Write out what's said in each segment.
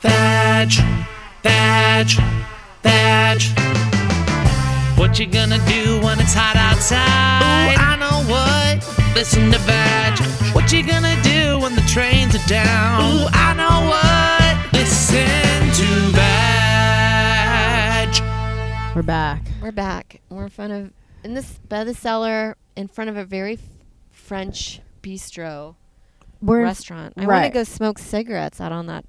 Vag. What you gonna do when it's hot outside? Ooh, I know what. Listen to Vag. What you gonna do when the trains are down? Ooh, I know what. Listen to Vag. We're back. We're by the cellar in front of a very French bistro restaurant. I want to go smoke cigarettes out on that.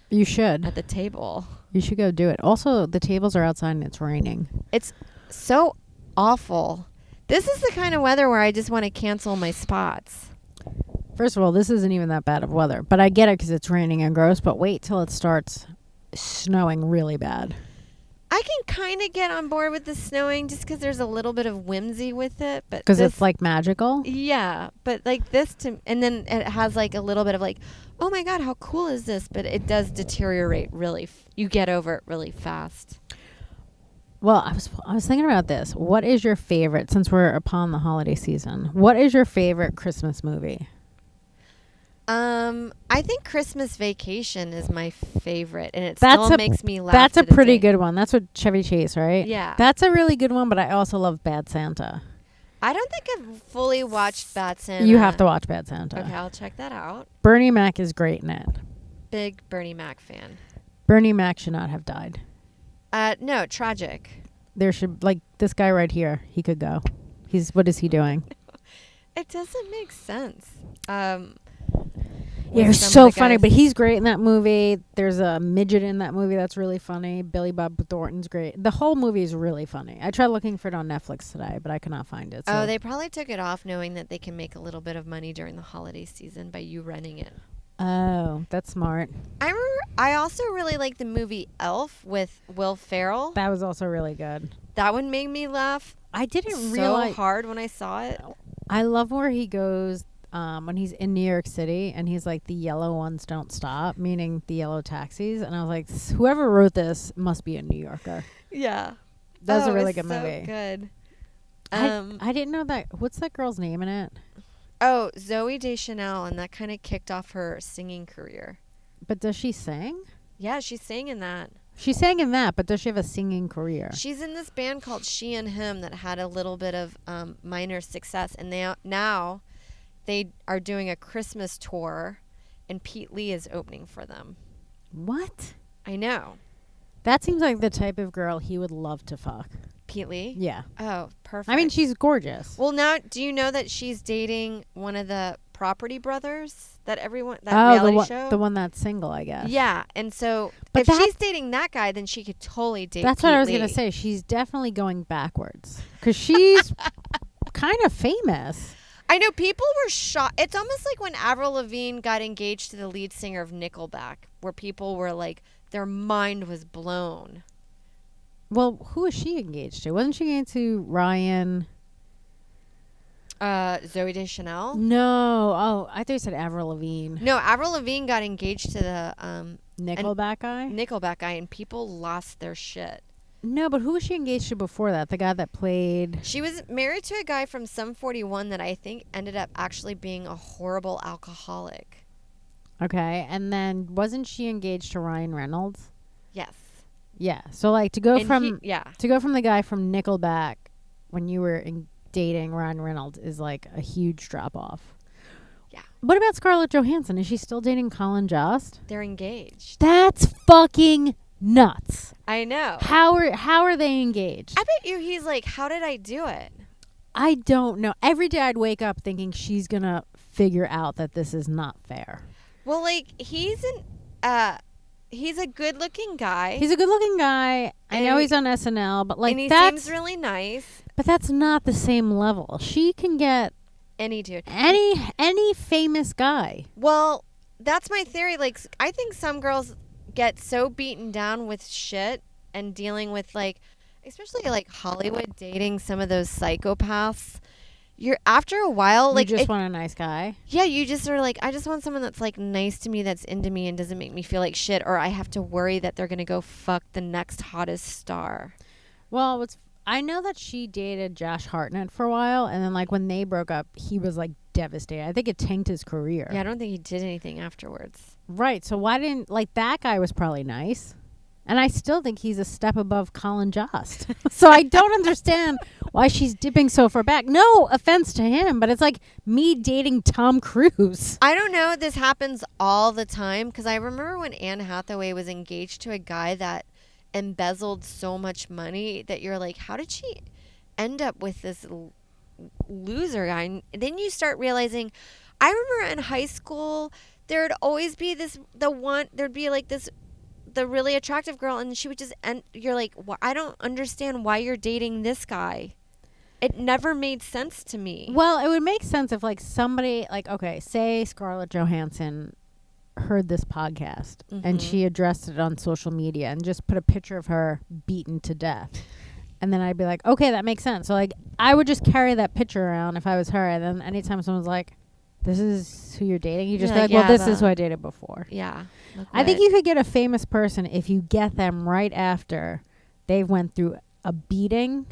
You should. At the table. You should go do it. Also, the tables are outside and it's raining. It's so awful. This is the kind of weather where I just want to cancel my spots. First of all, this isn't even that bad of weather. But I get it because it's raining and gross. But wait till it starts snowing really bad. I can kind of get on board with the snowing just because there's a little bit of whimsy with it. Because it's like magical? Yeah. But like this, and then it has like a little bit of like, oh my God, how cool is this? But it does deteriorate really. You get over it really fast. Well, I was thinking about this. What is your favorite, since we're upon the holiday season, what is your favorite Christmas movie? I think Christmas Vacation is my favorite, and it still makes me laugh. That's a pretty good one. That's with Chevy Chase, right? Yeah. That's a really good one, but I also love Bad Santa. I don't think I've fully watched Bad Santa. You have to watch Bad Santa. Okay, I'll check that out. Bernie Mac is great in it. Big Bernie Mac fan. Bernie Mac should not have died. No, tragic. There should, like, this guy right here, he could go. What is he doing? It doesn't make sense. Yeah, it's so funny, but he's great in that movie. There's a midget in that movie that's really funny. Billy Bob Thornton's great. The whole movie is really funny. I tried looking for it on Netflix today, but I could not find it. So. Oh, they probably took it off knowing that they can make a little bit of money during the holiday season by you renting it. Oh, that's smart. I also really like the movie Elf with Will Ferrell. That was also really good. That one made me laugh. I didn't realize so hard when I saw it. I love where he goes when he's in New York City and he's like, the yellow ones don't stop, meaning the yellow taxis. And I was like, whoever wrote this must be a New Yorker. Yeah. That was a really good movie. Good. I didn't know that. What's that girl's name in it? Oh, Zooey Deschanel, and that kind of kicked off her singing career. But does she sing? Yeah, she sang in that. She sang in that, but does she have a singing career? She's in this band called She and Him that had a little bit of minor success, and now they are doing a Christmas tour, and Pete Lee is opening for them. What? I know. That seems like the type of girl he would love to fuck. Pete Lee? Yeah. Oh, perfect. I mean, she's gorgeous. Well, now, do you know that she's dating one of the Property Brothers? That reality show? The one that's single, I guess. Yeah, and so if she's dating that guy, then she could totally date That's Pete what I was Lee. going to say. She's definitely going backwards. Because she's kind of famous. I know people were shocked. It's almost like when Avril Lavigne got engaged to the lead singer of Nickelback, where people were like, their mind was blown. Well, who was she engaged to? Wasn't she engaged to Ryan? Zooey Deschanel? No. Oh, I thought you said Avril Lavigne. No, Avril Lavigne got engaged to the Nickelback guy? Nickelback guy, and people lost their shit. No, but who was she engaged to before that? The guy that played... She was married to a guy from Sum 41 that I think ended up actually being a horrible alcoholic. Okay, and then wasn't she engaged to Ryan Reynolds? Yes. Yeah, so like to go from the guy from Nickelback when you were dating Ryan Reynolds is like a huge drop off. Yeah. What about Scarlett Johansson? Is she still dating Colin Jost? They're engaged. That's fucking nuts. I know. How are they engaged? I bet you he's like, how did I do it? I don't know. Every day I'd wake up thinking she's gonna figure out that this is not fair. Well, like he's a good-looking guy. He's a good-looking guy. I know he's on SNL, but like and he seems really nice. But that's not the same level. She can get any dude, any famous guy. Well, that's my theory. Like, I think some girls get so beaten down with shit and dealing with like, especially like Hollywood dating some of those psychopaths. You're after a while, like you just want a nice guy. Yeah, you just are like, I just want someone that's like nice to me, that's into me, and doesn't make me feel like shit, or I have to worry that they're gonna go fuck the next hottest star. Well, I know that she dated Josh Hartnett for a while, and then like when they broke up, he was like devastated. I think it tanked his career. Yeah, I don't think he did anything afterwards. Right. So why didn't like that guy was probably nice. And I still think he's a step above Colin Jost. So I don't understand why she's dipping so far back. No offense to him, but it's like me dating Tom Cruise. I don't know. This happens all the time because I remember when Anne Hathaway was engaged to a guy that embezzled so much money that you're like, how did she end up with this loser guy? And then you start realizing, I remember in high school, there'd always be there'd be like this, the really attractive girl, and she would just end. You're like, well, I don't understand why you're dating this guy. It never made sense to me. Well, it would make sense if like somebody like, okay, say Scarlett Johansson heard this podcast and she addressed it on social media and just put a picture of her beaten to death. And then I'd be like, okay, that makes sense. So like I would just carry that picture around if I was her, and then anytime someone's like, this is who you're dating, you just be like, well, this is who I dated before. Yeah. I think you could get a famous person if you get them right after they've went through a beating.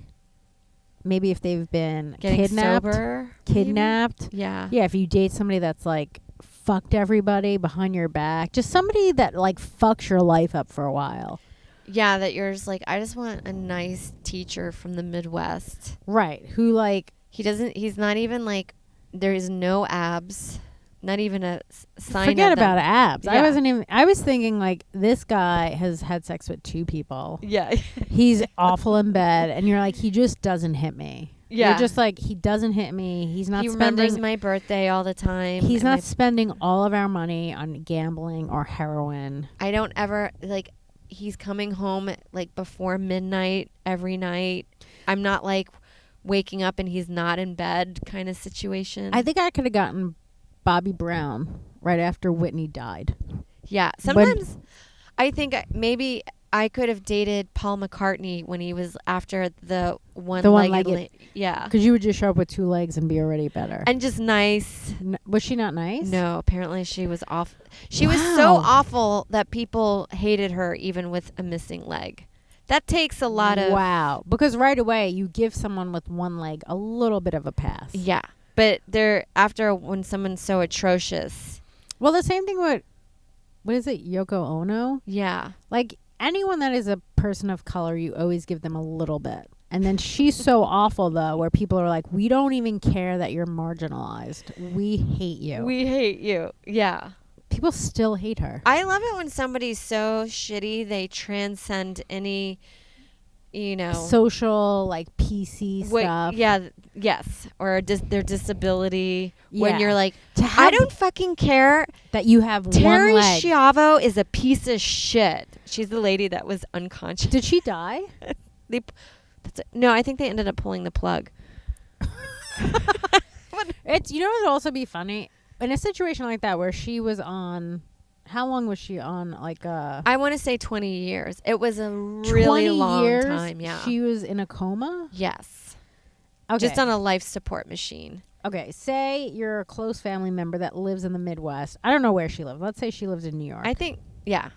Maybe if they've been kidnapped. Yeah. Yeah, if you date somebody that's like fucked everybody behind your back, just somebody that like fucks your life up for a while. Yeah, that you're just like, I just want a nice teacher from the Midwest. Right. Who like he's not even like, there is no abs, not even a sign forget of them. about abs. Yeah. I was thinking like this guy has had sex with 2 people. Yeah. He's awful in bed, and you're like, he just doesn't hit me. Yeah. You're just like, he doesn't hit me. He's not He spending remembers my birthday all the time. He's not spending all of our money on gambling or heroin. I don't ever like, he's coming home like before midnight every night. I'm not like waking up and he's not in bed kind of situation. I think I could have gotten Bobby Brown right after Whitney died. Yeah. Sometimes I think maybe I could have dated Paul McCartney when he was after the one-legged. Yeah. Because you would just show up with 2 legs and be already better. And just nice. Was she not nice? No, apparently she was off. She was so awful that people hated her even with a missing leg. That takes a lot of... Wow. Because right away, you give someone with 1 leg a little bit of a pass. Yeah. But after when someone's so atrocious... Well, the same thing with... What is it? Yoko Ono? Yeah. Like, anyone that is a person of color, you always give them a little bit. And then she's so awful, though, where people are like, we don't even care that you're marginalized. We hate you. We hate you. Yeah. People still hate her. I love it when somebody's so shitty they transcend any, social, like, PC stuff. Yeah, yes. Or their disability. Yeah. When you're like, I don't fucking care that you have Terry 1 leg. Schiavo is a piece of shit. She's the lady that was unconscious. Did she die? No, I think they ended up pulling the plug. It would also be funny in a situation like that where she was on. How long was she on? Like I want to say 20 years. It was a really long time. Yeah, she was in a coma. Yes. Okay. Just on a life support machine. Okay, say you're a close family member that lives in the Midwest. I don't know where she lived. Let's say she lives in New York. I think, yeah.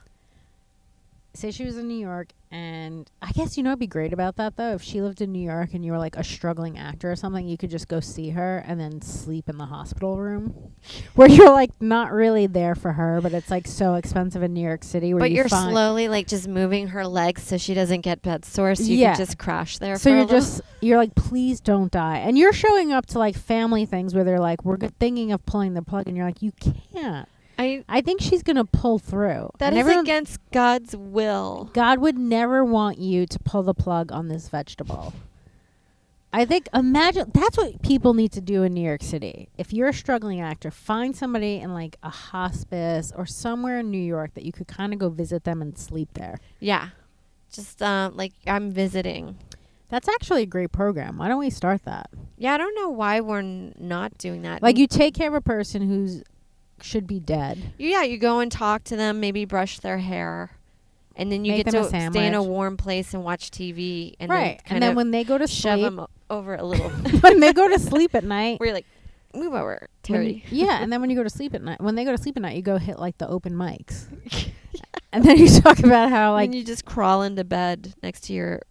Say she was in New York, and I guess it'd be great about that though. If she lived in New York and you were like a struggling actor or something, you could just go see her and then sleep in the hospital room, where you're like not really there for her, but it's like so expensive in New York City. Where but you're slowly like just moving her legs so she doesn't get bed sore, so you can just crash there. So you're like, please don't die, and you're showing up to like family things where they're like, we're thinking of pulling the plug, and you're like, you can't. I think she's going to pull through. That is against God's will. God would never want you to pull the plug on this vegetable. I think, imagine, that's what people need to do in New York City. If you're a struggling actor, find somebody in like a hospice or somewhere in New York that you could kind of go visit them and sleep there. Yeah. Just like I'm visiting. That's actually a great program. Why don't we start that? Yeah, I don't know why we're not doing that. Like you take care of a person who's should be dead. Yeah, you go and talk to them, maybe brush their hair, and then you get to stay in a warm place and watch TV. And right. And then when they go to shove sleep, them over a little. when they go to sleep at night, we're like, move over, Terry. And then when you go to sleep at night, when they go to sleep at night, you go hit like the open mics. And then you talk about how like. And you just crawl into bed next to your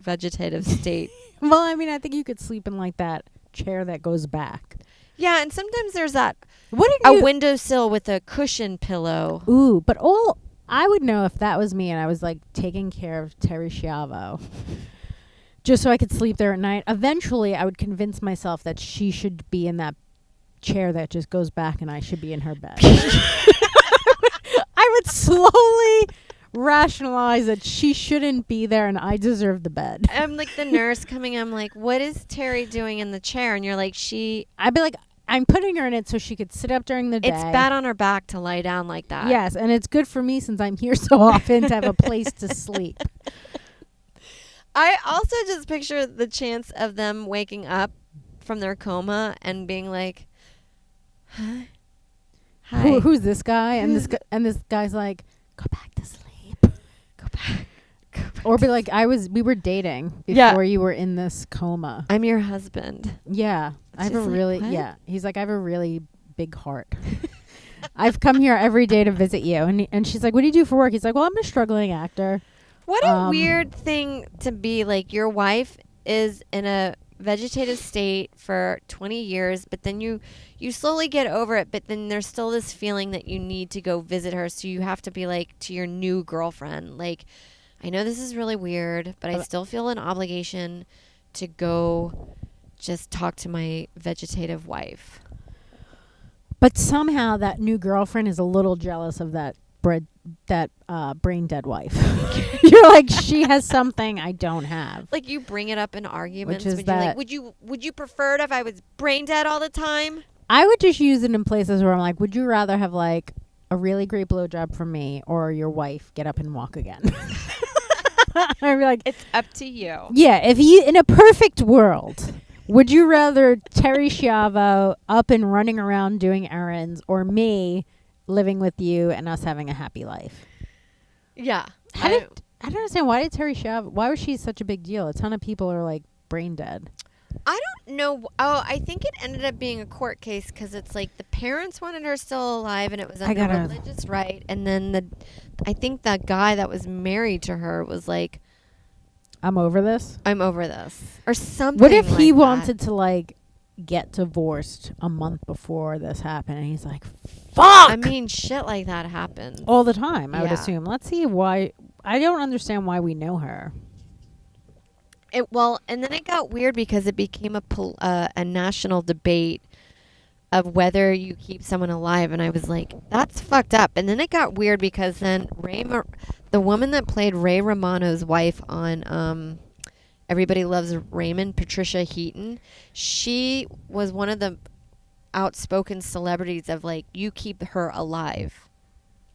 vegetative state. Well, I mean, I think you could sleep in like that chair that goes back. Yeah, and sometimes there's that What did a you? windowsill with a cushion pillow. Ooh, but all I would know if that was me and I was like taking care of Terry Schiavo, just so I could sleep there at night. Eventually, I would convince myself that she should be in that chair that just goes back and I should be in her bed. I would slowly rationalize that she shouldn't be there and I deserve the bed. I'm like the nurse coming. I'm like, what is Terry doing in the chair? And you're like, I'd be like, I'm putting her in it so she could sit up during the day. it's bad on her back to lie down like that. Yes, and it's good for me since I'm here so often to have a place to sleep. I also just picture the chance of them waking up from their coma and being like, huh? Hi. Who's this guy? And this guy's like, go back to sleep. Go back. Or be like, we were dating before Yeah. you were in this coma. I'm your husband. Yeah. I have a She's like, really, "What?" yeah. He's like, I have a really big heart. I've come here every day to visit you. And she's like, what do you do for work? He's like, well, I'm a struggling actor. What a weird thing to be. Like, your wife is in a vegetative state for 20 years, but then you slowly get over it, but then there's still this feeling that you need to go visit her, so you have to be like to your new girlfriend, like, I know this is really weird, but I still feel an obligation to go just talk to my vegetative wife. But somehow that new girlfriend is a little jealous of that brain dead wife. You're like, she has something I don't have. Like, you bring it up in arguments, Which is when you're like, that- would you prefer it if I was brain dead all the time? I would just use it in places where I'm like, would you rather have like a really great blowjob from me or your wife get up and walk again? I'd be like, It's up to you. yeah, if you, in a perfect world, would you rather Terry Schiavo up and running around doing errands or me living with you and us having a happy life? Yeah. I don't understand. Why was she such a big deal? A ton of people are like brain dead. I don't know. Oh, I think it ended up being a court case because it's like the parents wanted her still alive and it was under religious right. And then I think the guy that was married to her was like, I'm over this. I'm over this. Or something. What if he like wanted to like get divorced a month before this happened and he's like, fuck! I mean, shit like that happens. All the time, I would Yeah. assume. Let's see why. I don't understand why we know her. And then it got weird because it became a national debate of whether you keep someone alive, and I was like, that's fucked up. And then it got weird because then the woman that played Ray Romano's wife on Everybody Loves Raymond, Patricia Heaton, she was one of the outspoken celebrities of like, you keep her alive.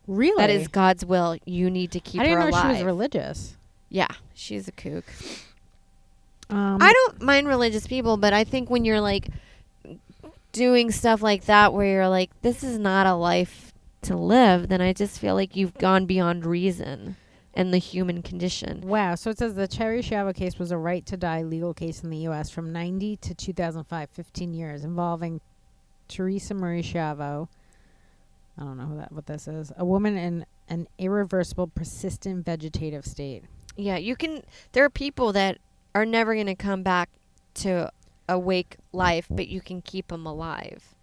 Really? That is God's will. You need to keep I her didn't know alive. she was religious. Yeah, she's a kook. I I don't mind religious people, but I think when you're like doing stuff like that where you're like, this is not a life to live, then I just feel like you've gone beyond reason and the human condition. Wow. So it says the Terry Schiavo case was a right to die legal case in the U.S. from 90 to 2005, 15 years, involving Teresa Marie Schiavo. I don't know what this is. A woman in an irreversible, persistent vegetative state. Yeah, there are people that are never going to come back to awake life, but you can keep them alive.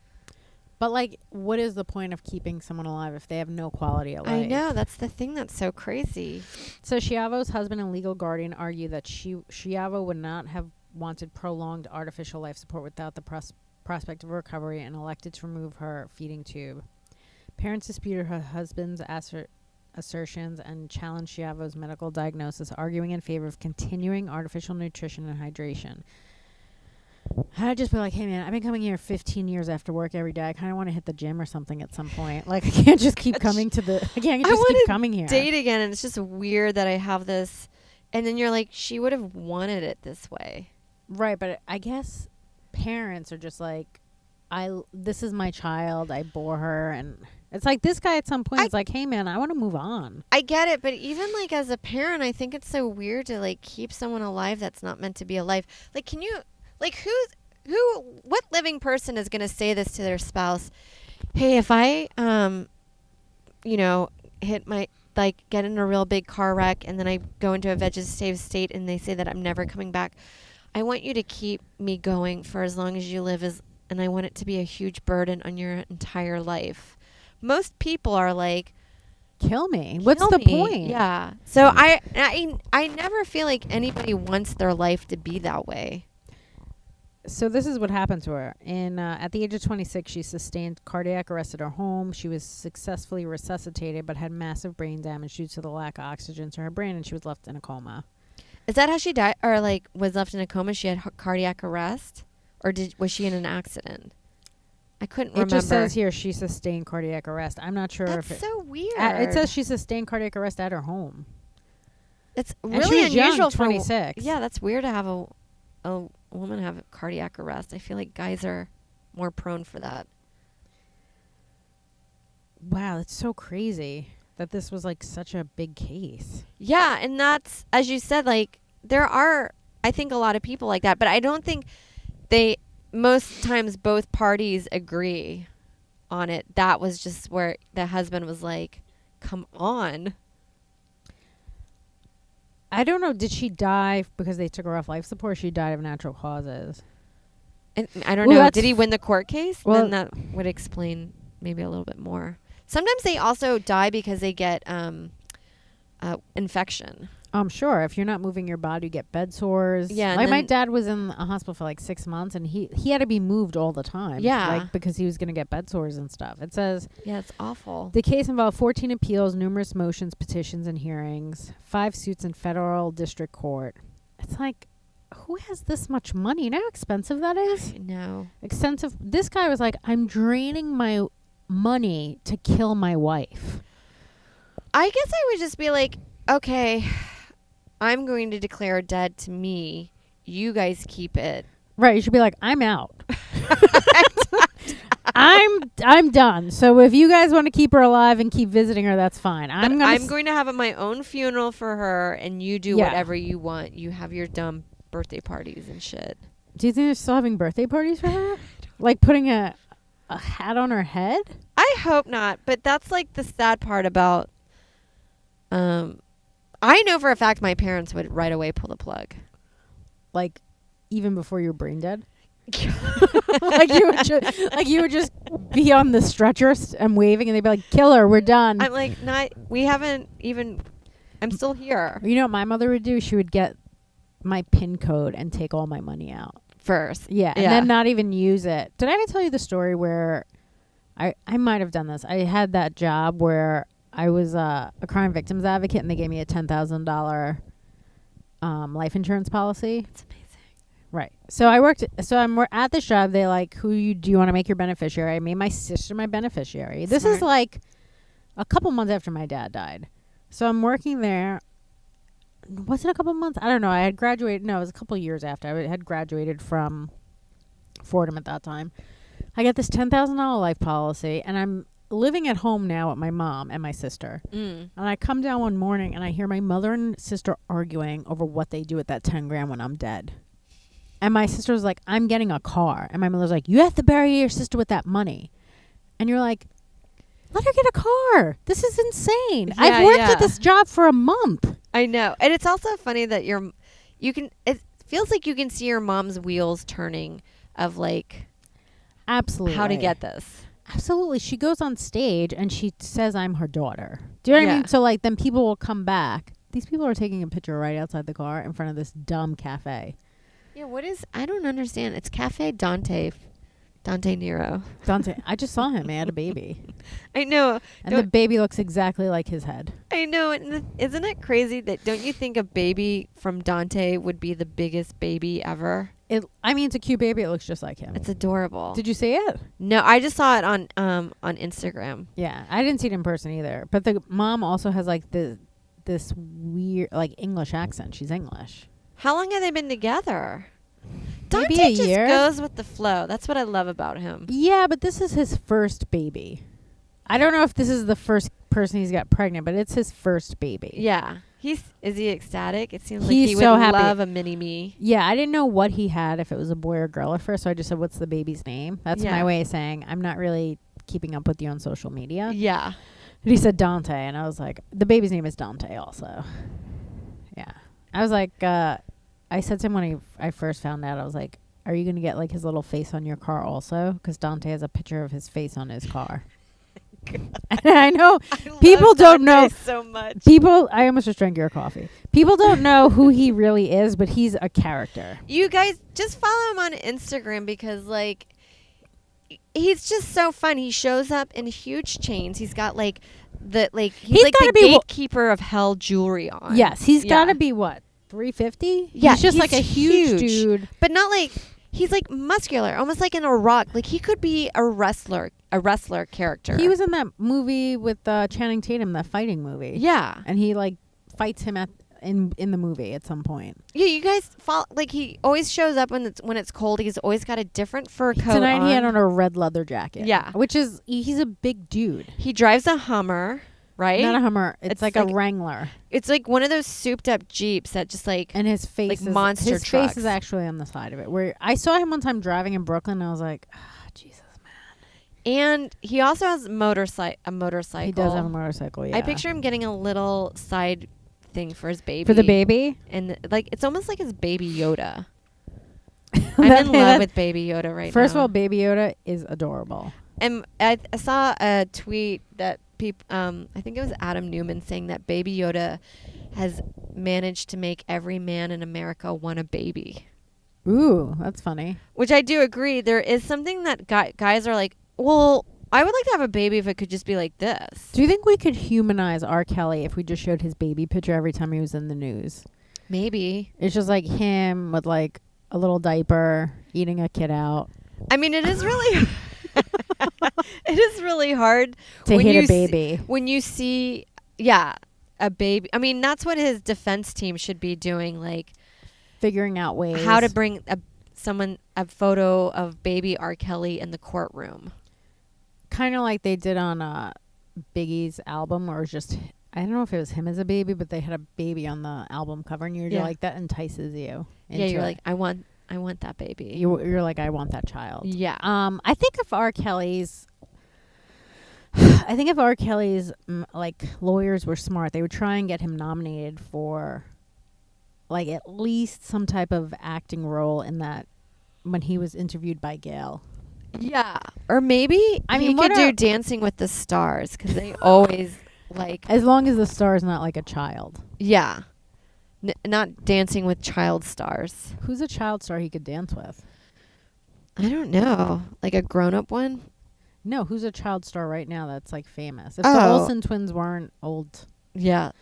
But like, what is the point of keeping someone alive if they have no quality of life? I know, that's the thing that's so crazy. So Schiavo's husband and legal guardian argue that Schiavo would not have wanted prolonged artificial life support without the prospect of recovery and elected to remove her feeding tube. Parents disputed her husband's assertions and challenged Schiavo's medical diagnosis, arguing in favor of continuing artificial nutrition and hydration. I'd just be like, hey, man, I've been coming here 15 years after work every day. I kind of want to hit the gym or something at some point. Like, I can't just keep coming to the... I can't just keep coming here. Date again, and it's just weird that I have this. And then you're like, she would have wanted it this way. Right, but I guess parents are just like, this is my child. I bore her. And it's like this guy at some point is like, hey, man, I want to move on. I get it, but even like as a parent, I think it's so weird to like keep someone alive that's not meant to be alive. Like, can you... Like, what living person is going to say this to their spouse? Hey, if I, hit like get in a real big car wreck and then I go into a vegetative state and they say that I'm never coming back. I want you to keep me going for as long as you live, and I want it to be a huge burden on your entire life. Most people are like, Kill me. What's kill the me. point? Yeah. So I never feel like anybody wants their life to be that way. So this is what happened to her. At the age of 26, she sustained cardiac arrest at her home. She was successfully resuscitated, but had massive brain damage due to the lack of oxygen to her brain, and she was left in a coma. Is that how she died, or like was left in a coma? She had cardiac arrest, or was she in an accident? I couldn't remember. It just says here she sustained cardiac arrest. I'm not sure That's if so weird. it says she sustained cardiac arrest at her home. It's And really she was young, unusual 26. Yeah, that's weird to have a woman have a cardiac arrest. I feel like guys are more prone for that. Wow, that's so crazy that this was like such a big case. Yeah, and that's, as you said, like there are, I think, a lot of people like that, but I don't think most times both parties agree on it. That was just where the husband was like, come on. I don't know. Did she die because they took her off life support, or she died of natural causes? And I don't Well, know. that's Did he win the court case? well- Then that would explain maybe a little bit more. Sometimes they also die because they get infection. I'm sure if you're not moving your body, you get bed sores. Yeah, and like my then- dad was in a hospital for like 6 months, and he had to be moved all the time. Yeah. like because he was gonna get bed sores and stuff. It says Yeah, it's awful. the case involved 14 appeals, numerous motions, petitions, and hearings, 5 suits in federal district court. It's like, who has this much money? You know how expensive that is? No. Extensive. This guy was like, I'm draining my money to kill my wife. I guess I would just be like, okay, I'm going to declare dead to me. You guys keep it. Right, you should be like, I'm out. I'm done. So if you guys want to keep her alive and keep visiting her, that's fine. I'm going to have my own funeral for her, and you do Yeah. whatever you want. You have your dumb birthday parties and shit. Do you think they're still having birthday parties for her? Like putting a hat on her head? I hope not, but that's like the sad part about. I know for a fact my parents would right away pull the plug. Like even before you were brain dead? like you would just be on the stretcher and waving, and they'd be like, "Kill her, we're done." I'm like, we haven't even. I'm still here. You know what my mother would do? She would get my PIN code and take all my money out. First. Yeah, and then not even use it. Did I ever tell you the story where I might have done this? I had that job where I was a crime victims advocate, and they gave me a $10,000 life insurance policy. That's amazing. Right. So I'm at this job. They like, do you want to make your beneficiary? I made my sister my beneficiary. This is Smart. like a couple months after my dad died. So I'm working there. Was it a couple months? I don't know. I had graduated. No, it was a couple years after. I had graduated from Fordham at that time. I got this $10,000 life policy, and I'm living at home now with my mom and my sister. Mm. And I come down one morning, and I hear my mother and sister arguing over what they do with that 10 grand when I'm dead. And my sister was like, I'm getting a car. And my mother's like, you have to bury your sister with that money. And you're like, let her get a car. This is insane. Yeah, I've worked yeah. at this job for a month. I know. And it's also funny that it feels like you can see your mom's wheels turning of like Absolutely. how to get this. Absolutely. She goes on stage and she says I'm her daughter. Do you know what I Yeah. mean? So like then people will come back. These people are taking a picture right outside the car in front of this dumb cafe. Yeah, I don't understand. It's Cafe Dante Nero. Dante, I just saw him. He had a baby. I know. And the baby looks exactly like his head. I know. And isn't it crazy that don't you think a baby from Dante would be the biggest baby ever? It's a cute baby. It looks just like him. It's adorable. Did you see it? No, I just saw it on Instagram. Yeah, I didn't see it in person either. But the mom also has like this weird like English accent. She's English. How long have they been together? Maybe Dante a just year. goes with the flow. That's what I love about him. Yeah, but this is his first baby. I don't know if this is the first person he's got pregnant, but it's his first baby. Yeah. Is he ecstatic? It seems like He's he so would happy. love a mini me. Yeah, I didn't know what he had, if it was a boy or girl at first, so I just said, what's the baby's name? That's Yeah. my way of saying I'm not really keeping up with you on social media. Yeah. And he said Dante, and I was like, the baby's name is Dante also. Yeah. I was like, I said to him when I first found out, I was like, are you going to get like his little face on your car also? Because Dante has a picture of his face on his car. And I know people don't know so much. I almost just drank your coffee. People don't know who he really is, but he's a character. You guys just follow him on Instagram because like he's just so fun. He shows up in huge chains. He's got like he's like the gatekeeper of hell jewelry on. Yes, he's got to be what, 350? Yeah, he's just like a huge dude, but not like he's like muscular, almost like in a rock. Like he could be a wrestler character. He was in that movie with Channing Tatum, that fighting movie. Yeah, and he like fights him in the movie at some point. Yeah, you guys follow, like he always shows up when it's cold. He's always got a different fur coat. Tonight on. he had on a red leather jacket. Yeah, which is he's a big dude. He drives a Hummer, right? Not a Hummer. It's like a Wrangler. It's like one of those souped up Jeeps that just like and his face like is monster his trucks. face is actually on the side of it. Where I saw him one time driving in Brooklyn, and I was like, Jesus. And he also has a motorcycle. He does have a motorcycle, yeah. I picture him getting a little side thing for his baby. For the baby? And like it's almost like his baby Yoda. I'm in love with baby Yoda right now. First of all, baby Yoda is adorable. And I saw a tweet that I think it was Adam Newman saying that baby Yoda has managed to make every man in America want a baby. Ooh, that's funny. Which I do agree. There is something that guys are like, well, I would like to have a baby if it could just be like this. Do you think we could humanize R. Kelly if we just showed his baby picture every time he was in the news? Maybe. It's just like him with like a little diaper, eating a kid out. I mean, it is really it is really hard to hit a baby. When you see, a baby. I mean, that's what his defense team should be doing, like figuring out ways. How to bring a photo of baby R. Kelly in the courtroom. Kind of like they did on Biggie's album, or just I don't know if it was him as a baby, but they had a baby on the album cover, and you're like, that entices you. Yeah, you're like, I want that baby. You're like, I want that child. Yeah. I think if R. Kelly's like lawyers were smart, they would try and get him nominated for like at least some type of acting role in that when he was interviewed by Gail. Yeah. Or maybe he could do Dancing with the Stars, because they always like... As long as the star's not like a child. Yeah. Not Dancing with Child Stars. Who's a child star he could dance with? I don't know. Like a grown-up one? No, who's a child star right now that's like famous? If the Olsen twins weren't old. Yeah.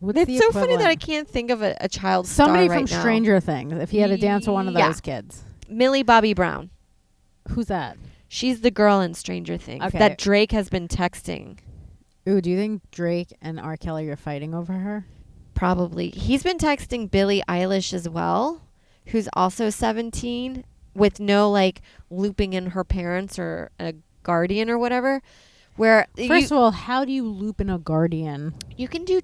It's so funny that I can't think of a child star Somebody right from now. Stranger Things, if he had to dance with one of those kids. Millie Bobby Brown. Who's that? She's the girl in Stranger Things that Drake has been texting. Ooh, do you think Drake and R. Kelly are fighting over her? Probably. He's been texting Billie Eilish as well, who's also 17, with no like looping in her parents or a guardian or whatever. Where first of all, how do you loop in a guardian? You can do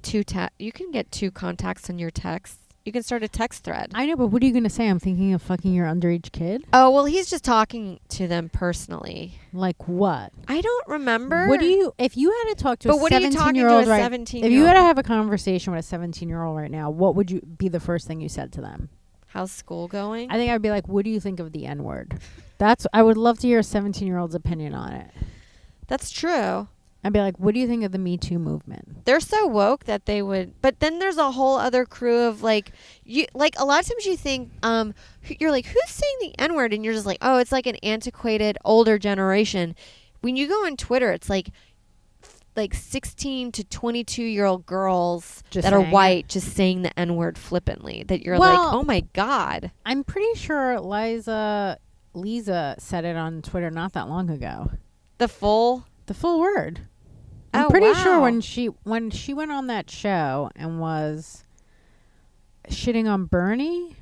you can get two contacts on your text. You can start a text thread. I know, but what are you going to say? I'm thinking of fucking your underage kid? Oh, well, he's just talking to them personally. Like what? I don't remember. If you had to talk to a 17-year-old right, if you had to have a conversation with a 17-year-old right now, what would you be the first thing you said to them? How's school going? I think I'd be like, what do you think of the N-word? I would love to hear a 17-year-old's opinion on it. That's true. I'd be like, what do you think of the Me Too movement? They're so woke that they would, but then there's a whole other crew of like, a lot of times you think, you're like, who's saying the N-word? And you're just like, oh, it's like an antiquated older generation. When you go on Twitter, it's like 16 to 22-year-old girls that are white just saying the N-word flippantly, that you're like, oh my God. I'm pretty sure Lisa said it on Twitter not that long ago. The full word. I'm pretty sure when she went on that show and was shitting on Bernie.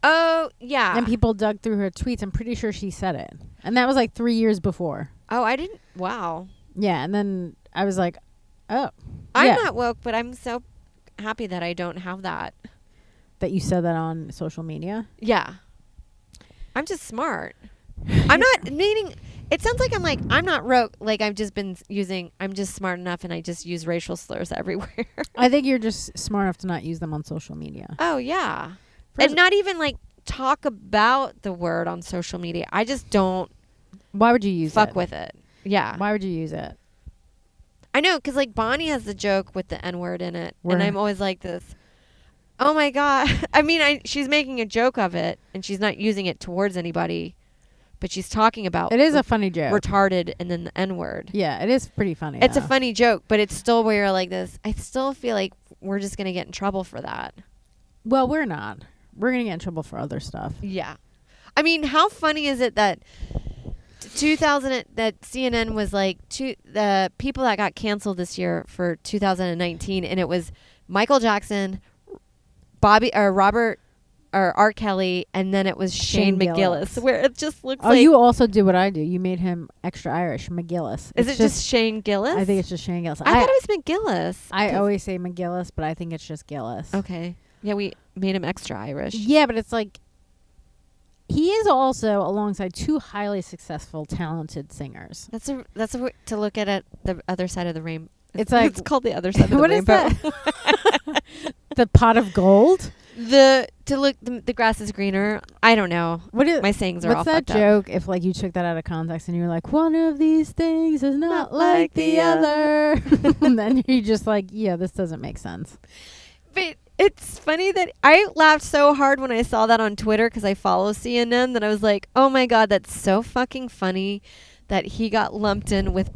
Oh, yeah. And people dug through her tweets. I'm pretty sure she said it. And that was like 3 years before. Oh, I didn't. Wow. Yeah. And then I was like, oh. I'm not woke, but I'm so happy that I don't have that. That you said that on social media? Yeah. I'm just smart. I'm not meaning... It sounds like I'm not like I'm just smart enough and I just use racial slurs everywhere. I think you're just smart enough to not use them on social media. Oh yeah. First- And not even like talk about the word on social media. I just don't Why would you use fuck it? with it. Yeah. Why would you use it? I know, because like Bonnie has the joke with the N-word in it, Where- and I'm always like this. Oh my god! I mean, she's making a joke of it, and she's not using it towards anybody, but she's talking about It is a funny joke. retarded and then the N-word. Yeah, it is pretty funny. It's a though. funny joke, but it's still where you're like this. I still feel like we're just gonna get in trouble for that. Well, we're not. We're gonna get in trouble for other stuff. Yeah, I mean, how funny is it that 2000 that CNN was like the people that got canceled this year for 2019, and it was Michael Jackson, Robert or R. Kelly, and then it was Shane McGillis, where it just looks like. Oh, you also do what I do. You made him extra Irish, McGillis. Is it just Shane Gillis? I think it's just Shane Gillis. I thought it was McGillis. I always say McGillis, but I think it's just Gillis. Okay. Yeah, we made him extra Irish. Yeah, but it's like he is also alongside two highly successful, talented singers. That's a way to look at the other side of the rainbow. It's like it's called the other side of the what is rainbow. that? The pot of gold. The grass is greener. I don't know. What is My sayings are all what's that fucked up. joke? If like you took that out of context and you were like, one of these things is not like the other, and then you just like, yeah, this doesn't make sense. But it's funny that I laughed so hard when I saw that on Twitter because I follow CNN that I was like, oh my god, that's so fucking funny that he got lumped in with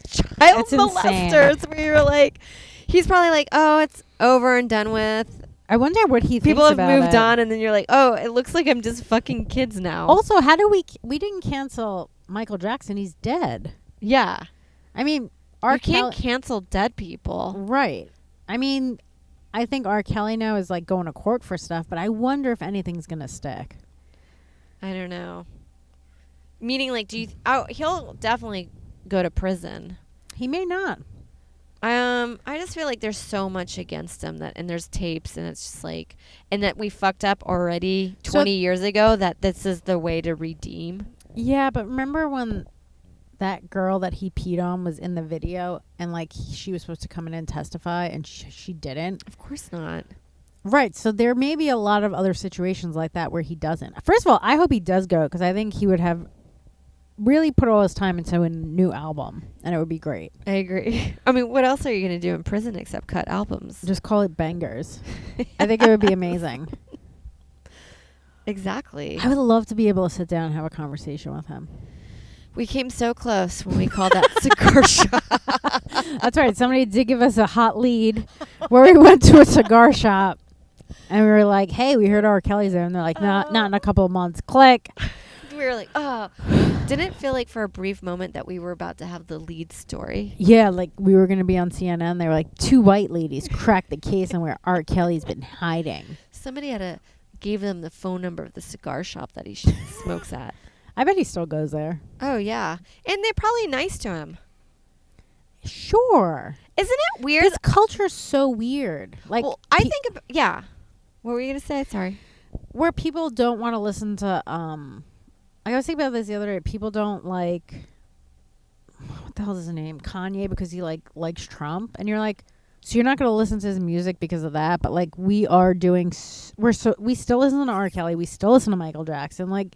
child That's insane. molesters. Where you're like, he's probably like, oh, it's over and done with. I wonder what he People thinks have about moved it. on, and then you're like, oh, it looks like I'm just fucking kids now. Also, how do we didn't cancel Michael Jackson? He's dead. Yeah, I mean, you can't cancel dead people. Right. I mean, I think R. Kelly now is like going to court for stuff, but I wonder if anything's gonna stick. I don't know. Meaning, like, he'll definitely go to prison. He may not. I just feel like there's so much against him and there's tapes, and it's just like, and that we fucked up already 20 years ago, that this is the way to redeem. Yeah, but remember when that girl that he peed on was in the video, and like she was supposed to come in and testify, and she didn't? Of course not. Right. So there may be a lot of other situations like that where he doesn't. First of all, I hope he does go, because I think he would have really put all his time into a new album, and it would be great. I agree. I mean, what else are you going to do in prison except cut albums? Just call it Bangers. I think it would be amazing. Exactly. I would love to be able to sit down and have a conversation with him. We came so close when we called that cigar shop. That's right. Somebody did give us a hot lead where we went to a cigar shop, and we were like, hey, we heard R. Kelly's there. And they're like, not in a couple of months. Click. We were like, oh. Didn't it feel like for a brief moment that we were about to have the lead story? Yeah, like we were going to be on CNN. They were like, two white ladies cracked the case on where R. Kelly's been hiding. Somebody gave them the phone number of the cigar shop that he smokes at. I bet he still goes there. Oh, yeah. And they're probably nice to him. Sure. Isn't it weird? This culture's so weird. Like, well, I think, yeah. What were you going to say? Sorry. Where people don't want to listen to, I was thinking about this the other day. People don't like, what the hell is his name? Kanye, because he likes Trump. And you're like, so you're not going to listen to his music because of that. But like we are doing, we still listen to R. Kelly. We still listen to Michael Jackson. Like,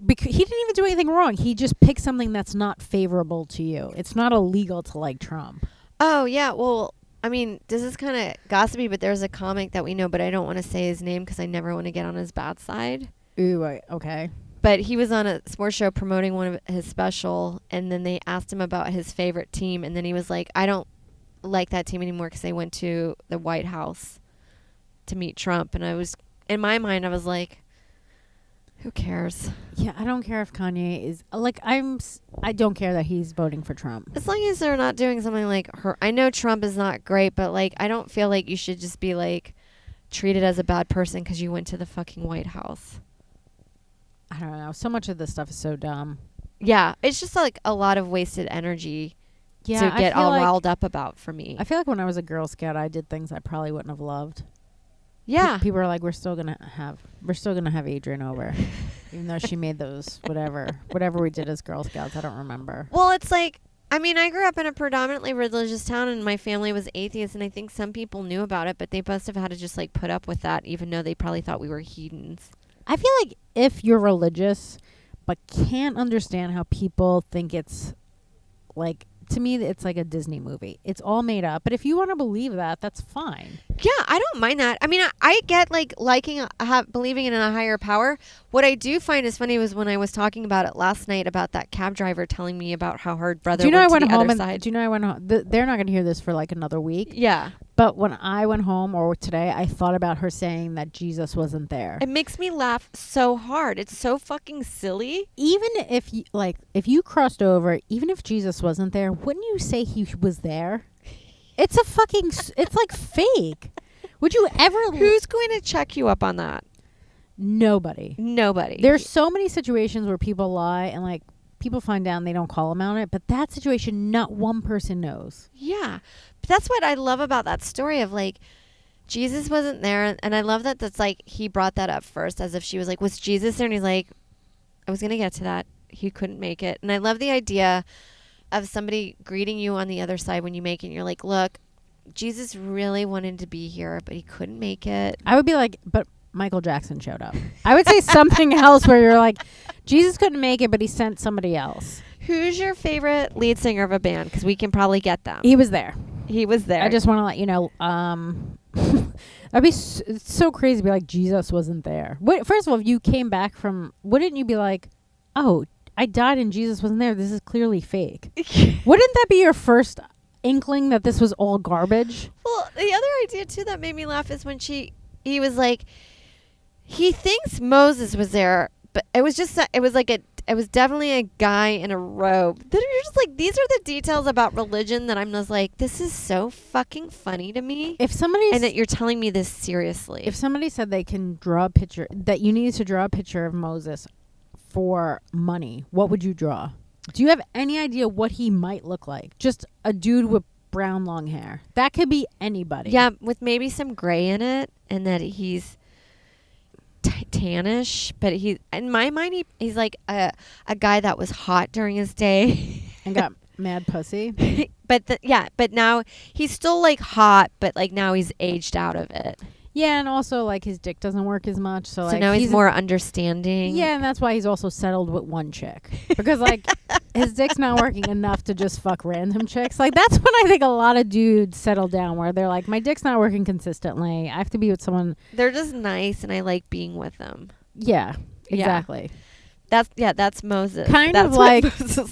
because he didn't even do anything wrong. He just picked something that's not favorable to you. It's not illegal to like Trump. Oh, yeah. Well, I mean, this is kind of gossipy, but there's a comic that we know, but I don't want to say his name because I never want to get on his bad side. Ooh, okay. But he was on a sports show promoting one of his special, and then they asked him about his favorite team, and then he was like, I don't like that team anymore because they went to the White House to meet Trump. And in my mind, I was like, who cares? Yeah, I don't care if Kanye is, like, I don't care that he's voting for Trump. As long as they're not doing something like her. I know Trump is not great, but like, I don't feel like you should just be like treated as a bad person because you went to the fucking White House. I don't know. So much of this stuff is so dumb. Yeah, it's just like a lot of wasted energy to get all riled up about for me. I feel like when I was a Girl Scout, I did things I probably wouldn't have loved. Yeah. People are like, we're still gonna have Adrian over, even though she made those whatever we did as Girl Scouts. I don't remember. Well, it's like, I mean, I grew up in a predominantly religious town, and my family was atheist, and I think some people knew about it, but they must have had to just like put up with that, even though they probably thought we were heathens. I feel like if you're religious but can't understand how people think it's like, to me, it's like a Disney movie. It's all made up. But if you want to believe that, that's fine. Yeah, I don't mind that. I mean, I get like believing in a higher power. What I do find is funny was when I was talking about it last night about that cab driver telling me about how her brother went to the other side. Do you know I went home? They're not going to hear this for like another week. Yeah. But when I went home or today, I thought about her saying that Jesus wasn't there. It makes me laugh so hard. It's so fucking silly. Even if you crossed over, even if Jesus wasn't there, wouldn't you say he was there? It's a fucking, it's like fake. Would you ever? Who's going to check you up on that? Nobody. There's so many situations where people lie and like people find out and they don't call them on it. But that situation, not one person knows. Yeah. But that's what I love about that story of like, Jesus wasn't there. And I love that that's like, he brought that up first as if she was like, was Jesus there? And he's like, I was going to get to that. He couldn't make it. And I love the idea of somebody greeting you on the other side when you make it. And you're like, look, Jesus really wanted to be here, but he couldn't make it. I would be like, but Michael Jackson showed up. I would say something else where you're like, Jesus couldn't make it, but he sent somebody else. Who's your favorite lead singer of a band? Because we can probably get them. He was there. He was there. I just want to let you know. That'd be it's so crazy to be like, Jesus wasn't there. First of all, if you came back from, wouldn't you be like, oh, I died and Jesus wasn't there. This is clearly fake. Wouldn't that be your first inkling that this was all garbage? Well, the other idea too that made me laugh is when he was like, he thinks Moses was there, but it was just it was definitely a guy in a robe. Then you're just like, these are the details about religion that I'm just like, this is so fucking funny to me. If somebody and that you're telling me this seriously. If somebody said they can draw a picture, that you need to draw a picture of Moses for money, what would you draw? Do you have any idea what he might look like? Just a dude with brown long hair. That could be anybody. Yeah, with maybe some gray in it, and that he's tannish, but he, in my mind, he's like a guy that was hot during his day and got mad pussy. But now he's still like hot, but like now he's aged out of it. Yeah, and also like his dick doesn't work as much, so like now he's more understanding. Yeah, and that's why he's also settled with one chick, because like his dick's not working enough to just fuck random chicks. Like that's when I think a lot of dudes settle down, where they're like, my dick's not working consistently. I have to be with someone. They're just nice, and I like being with them. Yeah, exactly. Yeah. That's Moses.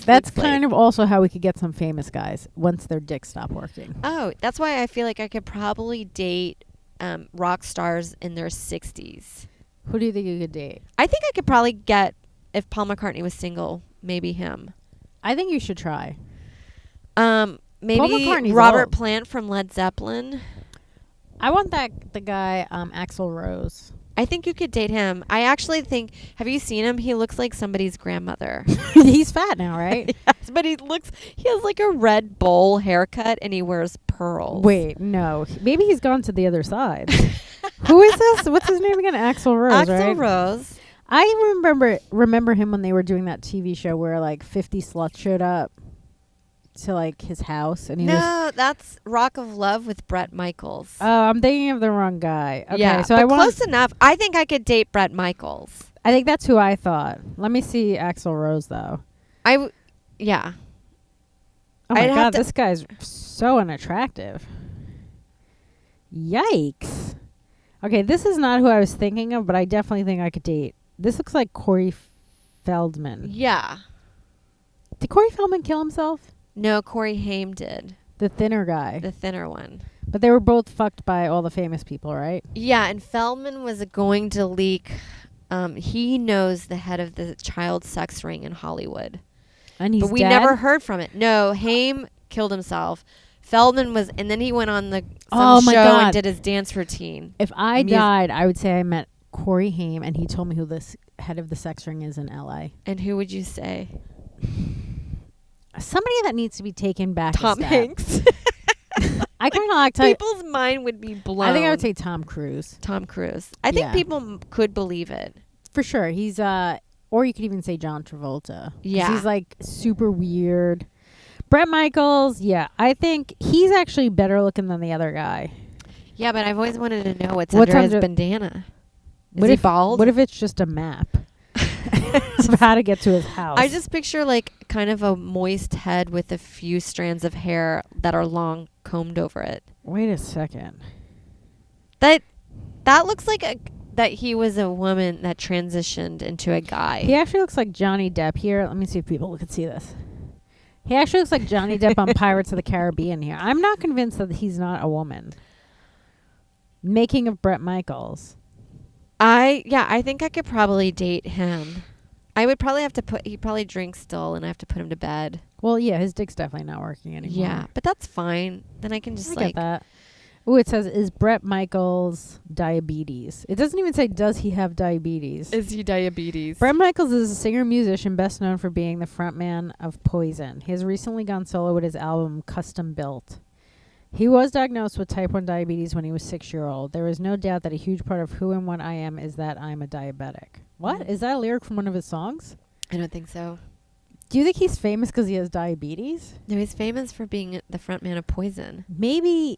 That's kind of also how we could get some famous guys once their dicks stop working. Oh, that's why I feel like I could probably date rock stars in their 60s. Who do you think you could date? I think I could probably get, if Paul McCartney was single, maybe him. I think you should try. Maybe Robert Plant from Led Zeppelin. I want the guy Axl Rose. I think you could date him. I actually think, have you seen him? He looks like somebody's grandmother. He's fat now, right? Yes, but he has like a red bowl haircut and he wears pearls. Wait, no. Maybe he's gone to the other side. Who is this? What's his name again? Axl Rose, right? Axl Rose. I remember him when they were doing that TV show where like 50 sluts showed up to like his house, and that's Rock of Love with Bret Michaels. Oh, I'm thinking of the wrong guy. Okay, yeah, so but close enough. I think I could date Bret Michaels. I think that's who I thought. Let me see Axl Rose though. Yeah. Oh my god, this guy's so unattractive. Yikes. Okay, this is not who I was thinking of, but I definitely think I could date. This looks like Corey Feldman. Yeah. Did Corey Feldman kill himself? No, Corey Haim did. The thinner guy. The thinner one. But they were both fucked by all the famous people, right? Yeah, and Feldman was going to leak. He knows the head of the child sex ring in Hollywood. And he's But we dead? never heard from it. No, Haim killed himself. Feldman was, and then he went on the show and did his dance routine. If I died, I would say I met Corey Haim, and he told me who this head of the sex ring is in L.A. And who would you say? Somebody that needs to be taken back. Tom Hanks. I kind of like to. People's mind would be blown. I think I would say Tom Cruise. Tom Cruise. I think Yeah. people could believe it. For sure. He's or you could even say John Travolta. 'Cause Yeah. he's like super weird. Bret Michaels, yeah. I think he's actually better looking than the other guy. Yeah, but I've always wanted to know what's What's under his under- bandana. Is What he if bald? What if it's just a map of how to get to his house? I just picture like kind of a moist head with a few strands of hair that are long combed over it. Wait a second. That looks like that he was a woman that transitioned into a guy. He actually looks like Johnny Depp here. Let me see if people can see this. He actually looks like Johnny Depp on Pirates of the Caribbean here. I'm not convinced that he's not a woman. Making of Bret Michaels. I think I could probably date him. I would probably have to he probably drinks still and I have to put him to bed. Well, yeah, his dick's definitely not working anymore. Yeah, but that's fine. Then I can just I like get that. Oh, it says, is Bret Michaels diabetes? It doesn't even say, does he have diabetes? is he diabetes? Bret Michaels is a singer-musician best known for being the frontman of Poison. He has recently gone solo with his album Custom Built. He was diagnosed with type 1 diabetes when he was 6-year-old. There is no doubt that a huge part of who and what I am is that I'm a diabetic. What? Is that a lyric from one of his songs? I don't think so. Do you think he's famous because he has diabetes? No, he's famous for being the front man of Poison. Maybe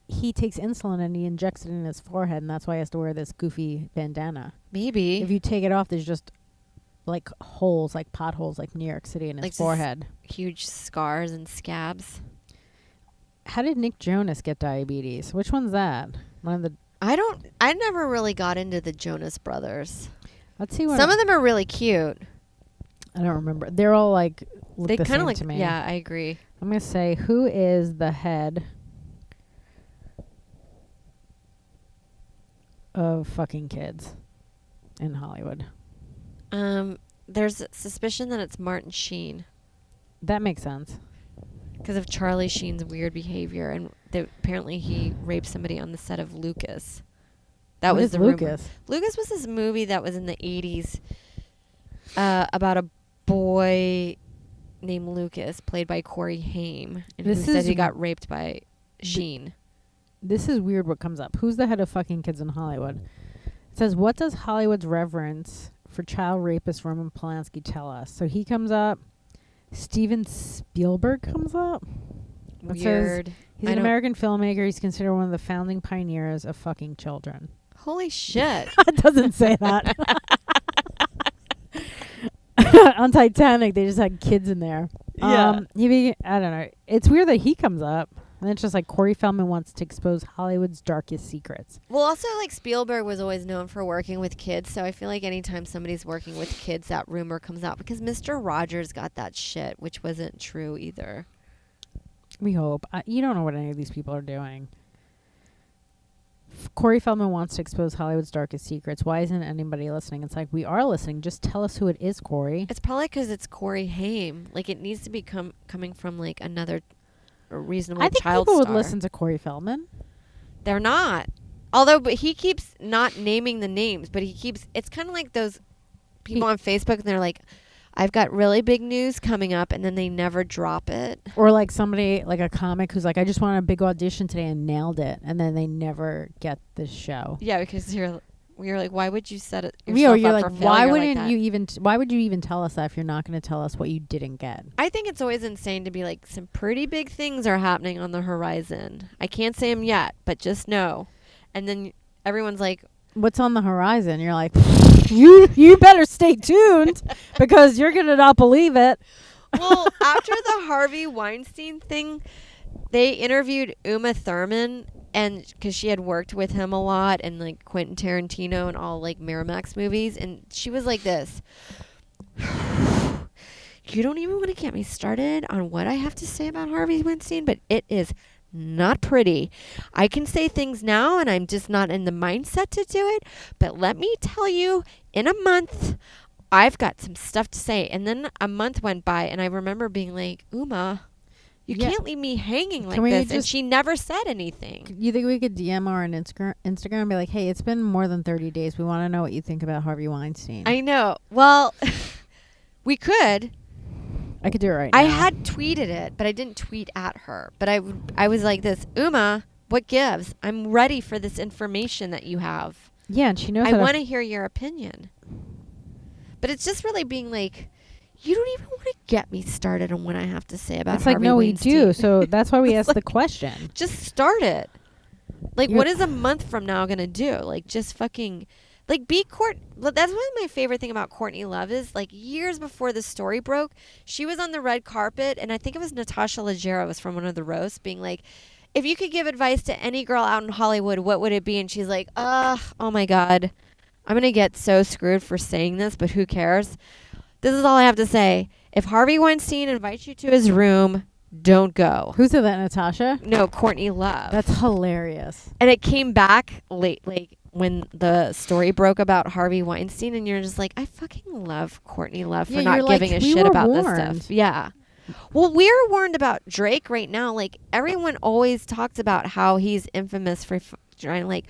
he takes insulin and he injects it in his forehead, and that's why he has to wear this goofy bandana. Maybe. If you take it off, there's just like holes, like potholes, like New York City in his Like forehead. Huge scars and scabs. How did Nick Jonas get diabetes? Which one's that? One of the. I never really got into the Jonas Brothers. Let's see what. Some of them are really cute. I don't remember. They're all like look They the kind same of like to me. yeah, I agree. I'm gonna say, who is the head of fucking kids in Hollywood? There's suspicion that it's Martin Sheen That makes sense. because of Charlie Sheen's weird behavior, and apparently he raped somebody on the set of Lucas. That What was is the rumor. Lucas. Lucas was this movie that was in the 80s about a boy named Lucas, played by Corey Haim, and This who said is he got raped by Sheen. This is weird what comes up. Who's the head of fucking kids in Hollywood? It says, what does Hollywood's reverence for child rapist Roman Polanski tell us? So he comes up. Steven Spielberg comes up. It says Weird. he's I an don't- American filmmaker. He's considered one of the founding pioneers of fucking children. Holy shit. It doesn't say that. On Titanic, they just had kids in there. Yeah. I don't know. It's weird that he comes up. And it's just like Corey Feldman wants to expose Hollywood's darkest secrets. Well, also, like, Spielberg was always known for working with kids, so I feel like anytime somebody's working with kids, that rumor comes out, because Mr. Rogers got that shit, which wasn't true either. We hope. You don't know what any of these people are doing. Corey Feldman wants to expose Hollywood's darkest secrets. Why isn't anybody listening? It's like, we are listening. Just tell us who it is, Corey. It's probably because it's Corey Haim. Like, it needs to be coming from, like, another reasonable I think child people star. would listen to Corey Feldman. They're not. Although, but he keeps not naming the names, but he keeps, it's kind of like those people on Facebook, and they're like, I've got really big news coming up, and then they never drop it. Or like somebody, like a comic who's like, I just wanted a big audition today and nailed it. And then they never get the show. Yeah, because you're like, why would you set it You're yourself up like, for why failure wouldn't like that? you even, why would you even tell us that if you're not going to tell us what you didn't get? I think it's always insane to be like, some pretty big things are happening on the horizon. I can't say them yet, but just know. And then everyone's like, What's on the horizon? You're like, you better stay tuned because you're going to not believe it. well, after the Harvey Weinstein thing, they interviewed Uma Thurman, and because she had worked with him a lot, and like Quentin Tarantino and all like Miramax movies, and she was like this. You don't even want to get me started on what I have to say about Harvey Weinstein, but it is not pretty. I can say things now, and I'm just not in the mindset to do it. But let me tell you, in a month, I've got some stuff to say. And then a month went by, and I remember being like, Uma, you Yeah. can't leave me hanging like Can we this. And just- she never said anything. You think we could DM her on Instagram and be like, hey, it's been more than 30 days. We want to know what you think about Harvey Weinstein. I know. Well, we could. I could do it right now. I had tweeted it, but I didn't tweet at her. But I was like this, Uma, what gives? I'm ready for this information that you have. Yeah, and she knows I how want to hear your opinion. But it's just really being like, you don't even want to get me started on what I have to say about It's like, Harvey no, we Weinstein. do. So that's why we asked the like- question. Just start it. Like, You're- what is a month from now going to do? Like, just fucking... Like, that's one of my favorite thing about Courtney Love is, like, years before the story broke, she was on the red carpet, and I think it was Natasha Leggero was from one of the roasts, being like, if you could give advice to any girl out in Hollywood, what would it be? And she's like, oh my God. I'm going to get so screwed for saying this, but who cares? This is all I have to say. If Harvey Weinstein invites you to his room, don't go. Who said that, Natasha? No, Courtney Love. That's hilarious. And it came back late, like when the story broke about Harvey Weinstein, and you're just like, I fucking love Courtney Love for Yeah, not you're like, giving a we shit were about warned. this stuff. Yeah. Well, we're warned about Drake right now. Like, everyone always talks about how he's infamous for trying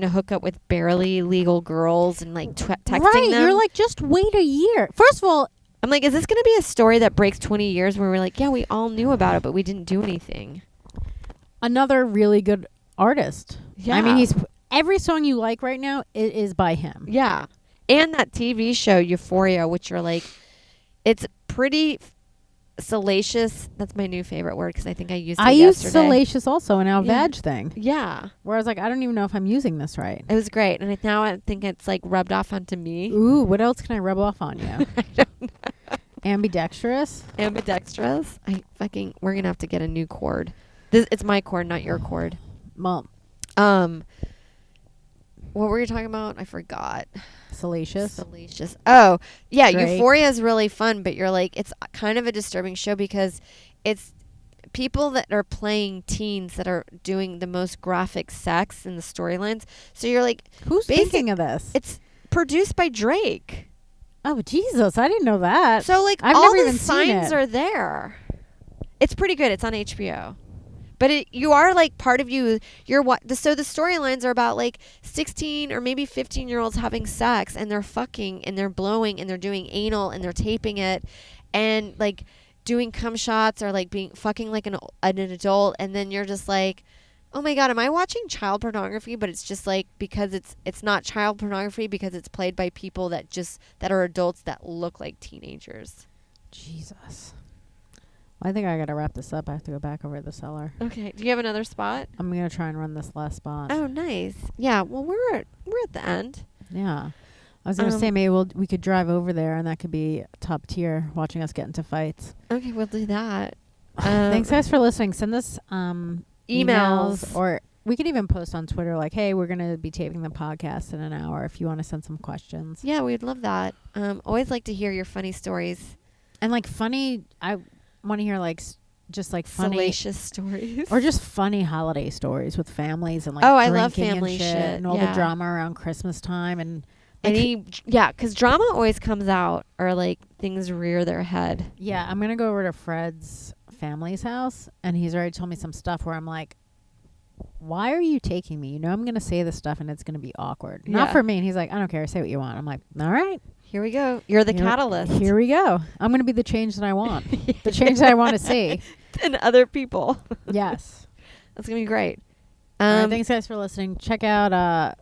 to hook up with barely legal girls and like texting Right, them. you're like, just wait a year. First of all, I'm like, is this going to be a story that breaks 20 years where we're like, yeah, we all knew about it, but we didn't do anything? another really good artist. Yeah. I mean, he's every song you like right now is by him. Yeah. And that TV show, Euphoria, which are like, it's pretty salacious. That's my new favorite word because I think I used it I used yesterday. salacious also in our Yeah. vag thing, Yeah. where I was like, I don't even know if I'm using this right. It was great. And now I think it's like rubbed off onto me. Ooh, what else can I rub off on you? I don't know. Ambidextrous. Ambidextrous. We're going to have to get a new cord. It's my cord, not your cord. Well, What were you talking about? I forgot. salacious. Salacious. Oh, yeah. Drake. Euphoria is really fun, but you're like, it's kind of a disturbing show because it's people that are playing teens that are doing the most graphic sex in the storylines. So you're like, Who's basic- thinking of this? it's produced by Drake. Oh, Jesus. I didn't know that. So like I've all never the even seen signs it. are there. It's pretty good. It's on HBO. But you are like part of you. You're what? So the storylines are about like 16 or maybe 15-year-olds having sex, and they're fucking and they're blowing and they're doing anal and they're taping it, and like doing cum shots or like being fucking like an adult, and then you're just like, oh my God, am I watching child pornography? But it's just like because it's not child pornography because it's played by people that are adults that look like teenagers. Jesus. I think I got to wrap this up. I have to go back over to the cellar. Okay. Do you have another spot? I'm going to try and run this last spot. Oh, nice. Yeah. Well, we're at the end. Yeah. I was going to say maybe we could drive over there and that could be top tier watching us get into fights. Okay, we'll do that. Thanks guys for listening. Send us Emails. or we could even post on Twitter like, hey, we're going to be taping the podcast in an hour if you want to send some questions. Yeah, we'd love that. Always like to hear your funny stories. And like funny, I want to hear like just like funny Salacious stories. or just funny holiday stories with families and like Oh, I love drinking family and shit shit, and all yeah. the drama around Christmas time and like, because drama always comes out or like things rear their head. yeah, I'm going to go over to Fred's family's house and he's already told me some stuff where I'm like, why are you taking me? You know I'm going to say this stuff and it's going to be awkward. Not Yeah. for me. And he's like, I don't care. Say what you want. I'm like, all right. Here we go. You're the catalyst. Here we go. I'm going to be the change that I want. The change that I want to see. And other people. Yes. That's going to be great. All right, thanks guys for listening. Check out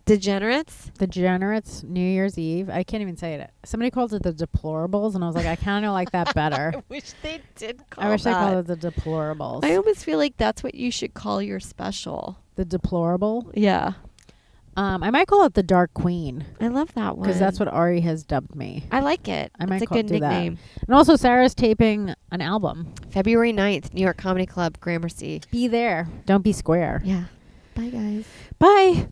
Degenerates. The Degenerates New Year's Eve. I can't even say it. Somebody called it the Deplorables and I was like, I kind of like that better. I wish they did call I wish that. they called it the Deplorables. I almost feel like that's what you should call your special. The Deplorable. Yeah. I might call it the Dark Queen I love that one. because that's what Ari has dubbed me. I like it. I might it's a good do that. nickname. And also, Sarah's taping an album. February 9th, New York Comedy Club, Gramercy. Be there. Don't be square. Yeah. Bye, guys. Bye.